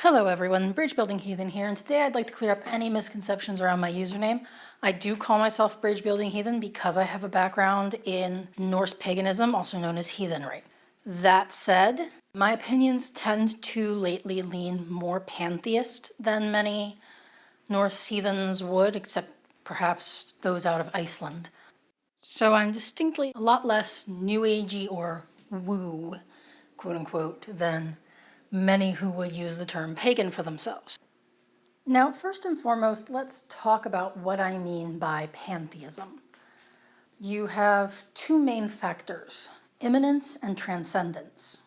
Hello everyone, Bridge Building Heathen here, and today I'd like to clear up any misconceptions around my username. I do call myself Bridge Building Heathen because I have a background in Norse paganism, also known as heathenry. That said, my opinions tend to lately lean more pantheist than many Norse heathens would, except perhaps those out of Iceland. So I'm distinctly a lot less new agey or woo, quote unquote, than many who would use the term pagan for themselves. Now, first and foremost, let's talk about what I mean by pantheism. You have two main factors, immanence and transcendence.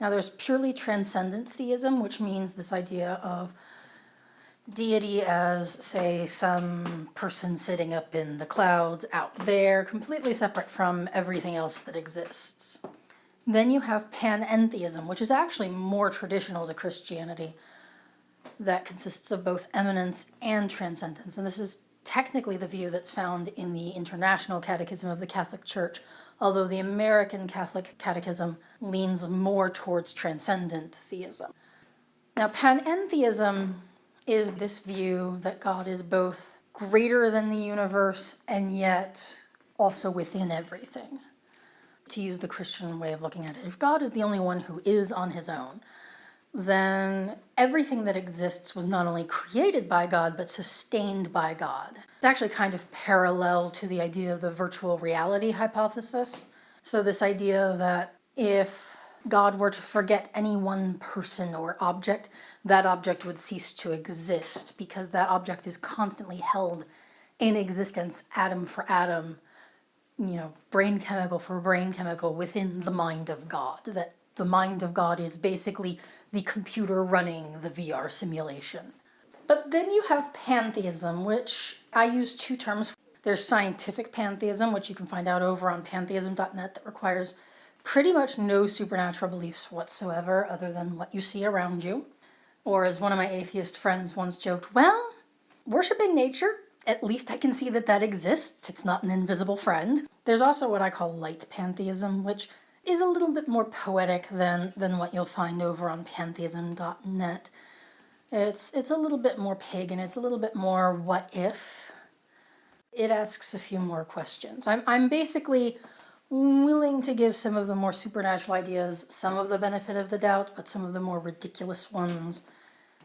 Now, there's purely transcendent theism, which means this idea of deity as, say, some person sitting up in the clouds out there, completely separate from everything else that exists. Then you have panentheism, which is actually more traditional to Christianity, that consists of both immanence and transcendence. And this is technically the view that's found in the International Catechism of the Catholic Church, although the American Catholic Catechism leans more towards transcendent theism. Now, panentheism is this view that God is both greater than the universe and yet also within everything. To use the Christian way of looking at it, if God is the only one who is on his own, then everything that exists was not only created by God, but sustained by God. It's actually kind of parallel to the idea of the virtual reality hypothesis. So this idea that if God were to forget any one person or object, that object would cease to exist because that object is constantly held in existence, atom for atom, brain chemical for brain chemical within the mind of God. That the mind of God is basically the computer running the VR simulation. But then you have pantheism, which I use two terms. There's scientific pantheism, which you can find out over on pantheism.net, that requires pretty much no supernatural beliefs whatsoever other than what you see around you. Or as one of my atheist friends once joked, well, worshiping nature, at least I can see that exists. It's not an invisible friend. There's also what I call light pantheism, which is a little bit more poetic than what you'll find over on pantheism.net. It's a little bit more pagan. It's a little bit more what if. It asks a few more questions. I'm basically willing to give some of the more supernatural ideas some of the benefit of the doubt, but some of the more ridiculous ones,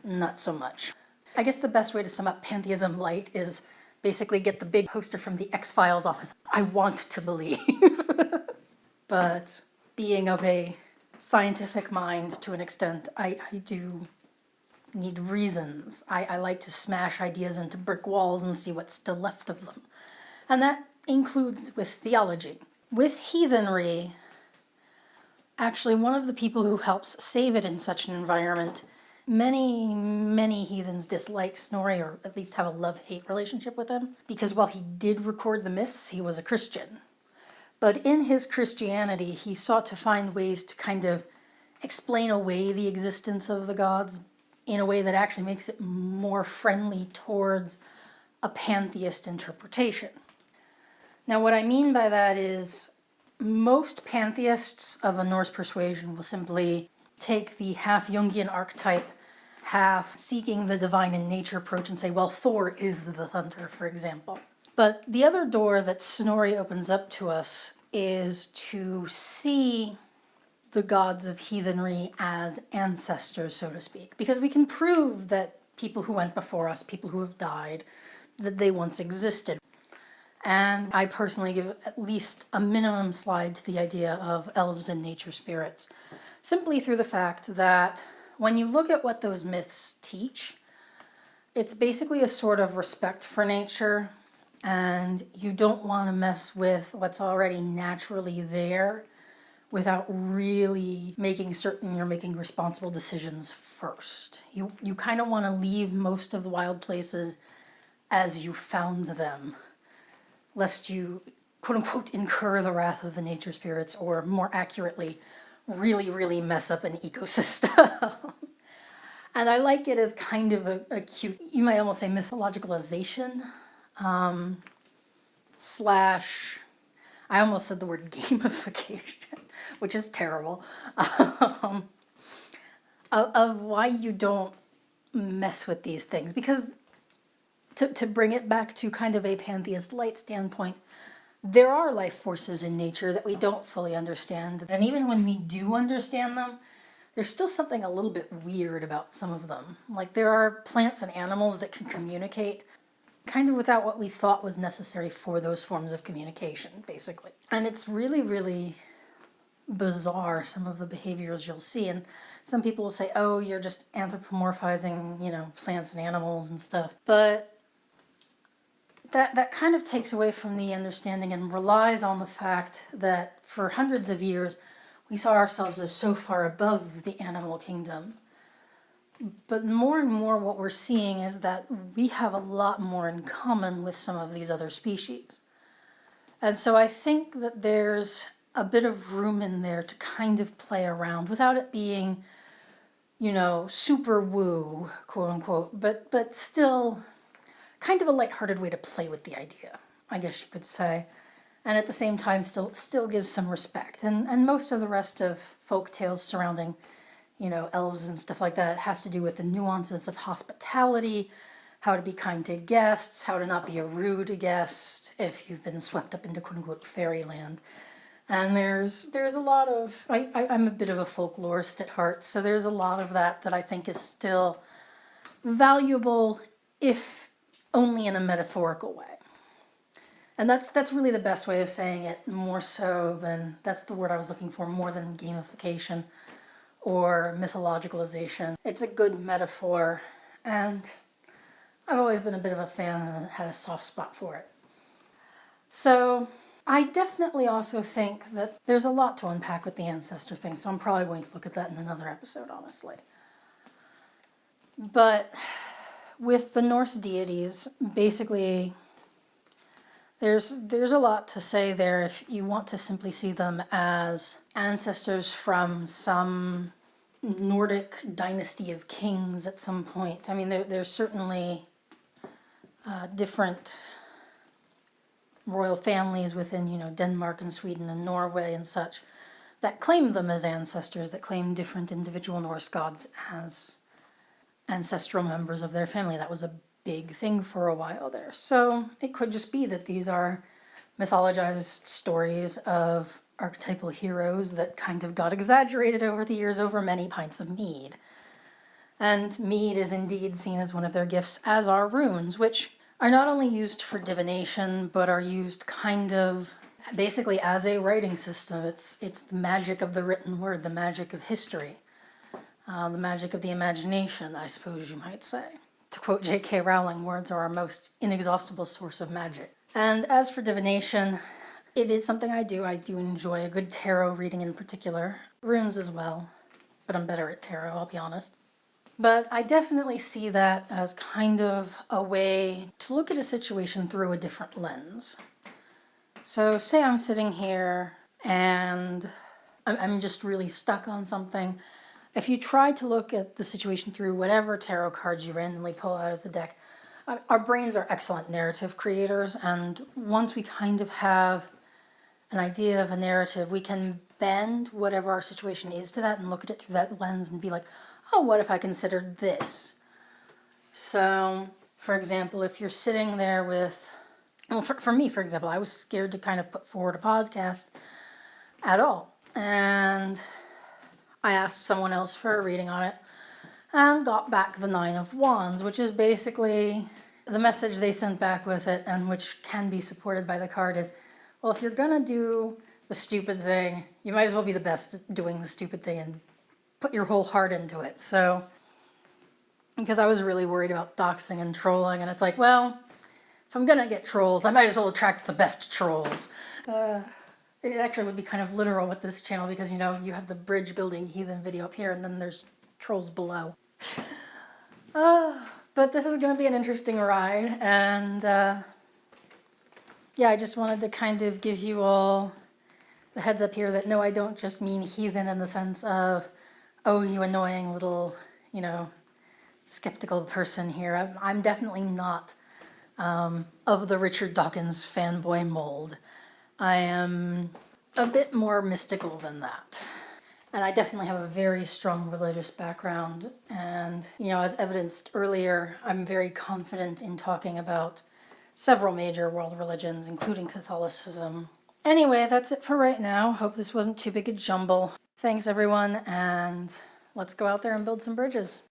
not so much. I guess the best way to sum up pantheism light is basically get the big poster from the X-Files office. I want to believe. But being of a scientific mind to an extent, I do need reasons. I like to smash ideas into brick walls and see what's still left of them. And that includes with theology. With heathenry, actually one of the people who helps save it in such an environment, many heathens dislike Snorri, or at least have a love-hate relationship with him, because while he did record the myths, he was a Christian. But in his Christianity, he sought to find ways to kind of explain away the existence of the gods in a way that actually makes it more friendly towards a pantheist interpretation. Now, what I mean by that is most pantheists of a Norse persuasion will simply take the half Jungian archetype, half seeking the divine in nature approach and say, well, Thor is the thunder, for example. But the other door that Snorri opens up to us is to see the gods of heathenry as ancestors, so to speak. Because we can prove that people who went before us, people who have died, that they once existed. And I personally give at least a minimum slide to the idea of elves and nature spirits, simply through the fact that when you look at what those myths teach, it's basically a sort of respect for nature, and you don't want to mess with what's already naturally there without really making certain you're making responsible decisions first. You kind of want to leave most of the wild places as you found them, lest you, quote unquote, incur the wrath of the nature spirits, or more accurately, really mess up an ecosystem. And I like it as kind of a cute, you might almost say mythologicalization, slash, I almost said the word gamification, which is terrible. of why you don't mess with these things. Because to bring it back to kind of a pantheist light standpoint, there are life forces in nature that we don't fully understand. And even when we do understand them, there's still something a little bit weird about some of them. Like there are plants and animals that can communicate kind of without what we thought was necessary for those forms of communication, basically. And it's really, really bizarre, some of the behaviors you'll see. And some people will say, oh, you're just anthropomorphizing, plants and animals and stuff. But that kind of takes away from the understanding and relies on the fact that for hundreds of years, we saw ourselves as so far above the animal kingdom. But more and more what we're seeing is that we have a lot more in common with some of these other species. And so I think that there's a bit of room in there to kind of play around without it being, super woo, quote unquote, but still kind of a lighthearted way to play with the idea, I guess you could say. And at the same time still gives some respect. And most of the rest of folk tales surrounding elves and stuff like that has to do with the nuances of hospitality, how to be kind to guests, how to not be a rude guest if you've been swept up into quote-unquote fairyland. And there's a lot of, I'm a bit of a folklorist at heart, so there's a lot of that I think is still valuable, if only in a metaphorical way. And that's really the best way of saying it, more so than, that's the word I was looking for, more than gamification or mythologicalization. It's a good metaphor, and I've always been a bit of a fan and had a soft spot for it. So I definitely also think that there's a lot to unpack with the ancestor thing, so I'm probably going to look at that in another episode, honestly. But with the Norse deities, basically, there's a lot to say there if you want to simply see them as ancestors from some Nordic dynasty of kings at some point. I mean, there's certainly different royal families within, Denmark and Sweden and Norway and such that claim them as ancestors, that claim different individual Norse gods as ancestral members of their family. That was a big thing for a while there. So it could just be that these are mythologized stories of archetypal heroes that kind of got exaggerated over the years over many pints of mead. And mead is indeed seen as one of their gifts, as are runes, which are not only used for divination, but are used kind of basically as a writing system. It's the magic of the written word, the magic of history, the magic of the imagination, I suppose you might say. To quote J.K. Rowling, words are our most inexhaustible source of magic. And as for divination, it is something I do. I do enjoy a good tarot reading in particular. Runes as well, but I'm better at tarot, I'll be honest. But I definitely see that as kind of a way to look at a situation through a different lens. So say I'm sitting here and I'm just really stuck on something. If you try to look at the situation through whatever tarot cards you randomly pull out of the deck, our brains are excellent narrative creators, and once we kind of have an idea of a narrative, we can bend whatever our situation is to that and look at it through that lens and be like, oh, what if I considered this? So, for example, if you're sitting there with, well, for me, for example, I was scared to kind of put forward a podcast at all. And I asked someone else for a reading on it and got back the 9 of Wands, which is basically the message they sent back with it, and which can be supported by the card is, well, if you're gonna do the stupid thing, you might as well be the best at doing the stupid thing and put your whole heart into it. So, because I was really worried about doxing and trolling, and it's like, well, if I'm gonna get trolls, I might as well attract the best trolls. It actually would be kind of literal with this channel because, you have the bridge building heathen video up here and then there's trolls below. But this is going to be an interesting ride, and I just wanted to kind of give you all the heads up here that no, I don't just mean heathen in the sense of, oh, you annoying little, skeptical person here. I'm definitely not of the Richard Dawkins fanboy mold. I am a bit more mystical than that. And I definitely have a very strong religious background. And, as evidenced earlier, I'm very confident in talking about several major world religions, including Catholicism. Anyway, that's it for right now. Hope this wasn't too big a jumble. Thanks, everyone, and let's go out there and build some bridges.